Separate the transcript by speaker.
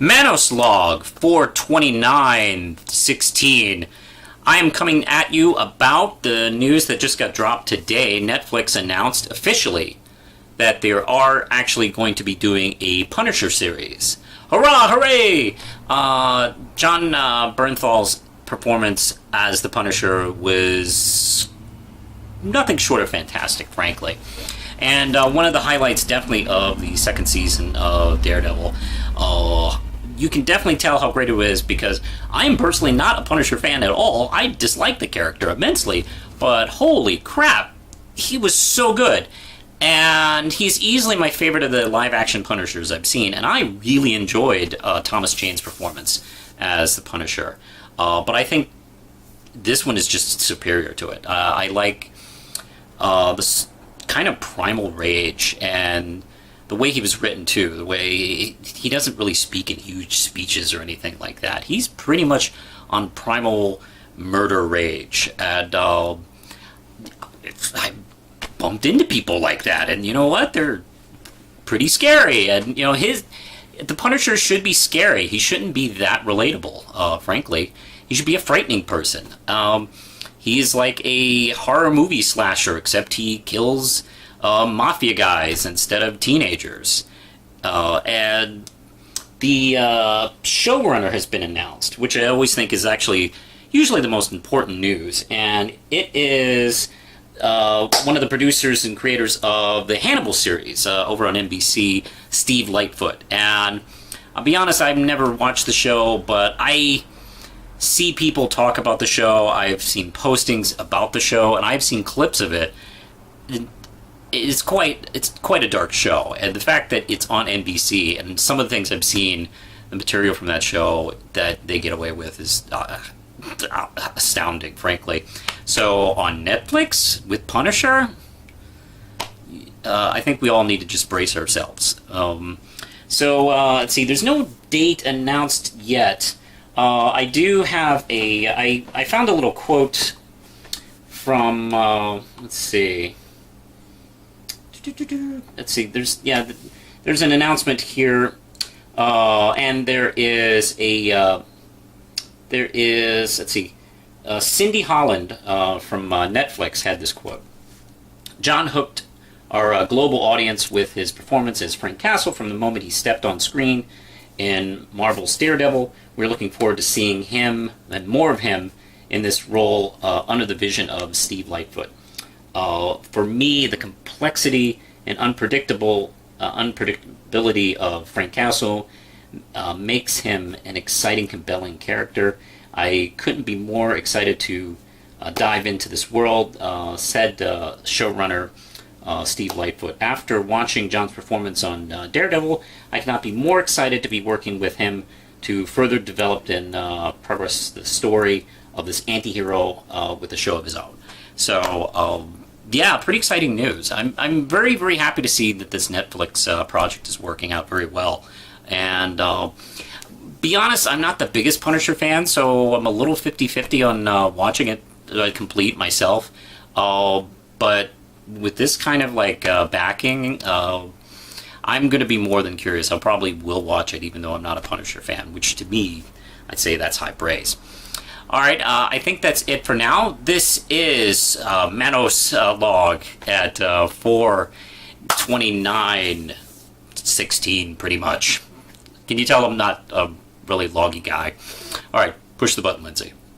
Speaker 1: Manos log 4/29/16. I am coming at you about the news that just got dropped today. Netflix announced officially that they are actually going to be doing a Punisher series. Hurrah, hooray! John Bernthal's performance as the Punisher was nothing short of fantastic, frankly. And one of the highlights definitely of the second season of Daredevil, you can definitely tell how great it was because I am personally not a Punisher fan at all. I dislike the character immensely, but holy crap, he was so good. And he's easily my favorite of the live-action Punishers I've seen, and I really enjoyed Thomas Jane's performance as the Punisher. But I think this one is just superior to it. I like this kind of primal rage and the way he was written too, the way he doesn't really speak in huge speeches or anything like that. He's pretty much on primal murder rage, and I bumped into people like that, and you know what? They're pretty scary, and you know the Punisher should be scary. He shouldn't be that relatable. Frankly, he should be a frightening person. He's like a horror movie slasher, except he kills mafia guys instead of teenagers. And the showrunner has been announced, which I always think is actually usually the most important news. And it is one of the producers and creators of the Hannibal series over on NBC, Steve Lightfoot. And I'll be honest, I've never watched the show, but I see people talk about the show. I've seen postings about the show, and I've seen clips of it. It's quite a dark show, and the fact that it's on NBC and some of the things I've seen, the material from that show that they get away with is astounding, frankly. So on Netflix with Punisher, I think we all need to just brace ourselves. Let's see. There's no date announced yet. I do have I found a little quote from let's see. There's an announcement here, and there is Cindy Holland from Netflix had this quote. John hooked our global audience with his performance as Frank Castle from the moment he stepped on screen in Marvel's Daredevil. We're looking forward to seeing him and more of him in this role under the vision of Steve Lightfoot. For me, the complexity and unpredictability of Frank Castle makes him an exciting, compelling character. I couldn't be more excited to dive into this world, said showrunner Steve Lightfoot. After watching John's performance on Daredevil, I cannot be more excited to be working with him to further develop and progress the story of this anti-hero with a show of his own. So, yeah, pretty exciting news. I'm very, very happy to see that this Netflix project is working out very well. And be honest, I'm not the biggest Punisher fan, so I'm a little 50-50 on watching it complete myself. But with this kind of like backing, I'm going to be more than curious. I probably will watch it, even though I'm not a Punisher fan, which to me, I'd say that's high praise. All right, I think that's it for now. This is Manos log at 4/29/16, pretty much. Can you tell I'm not a really loggy guy? All right, push the button, Lindsay.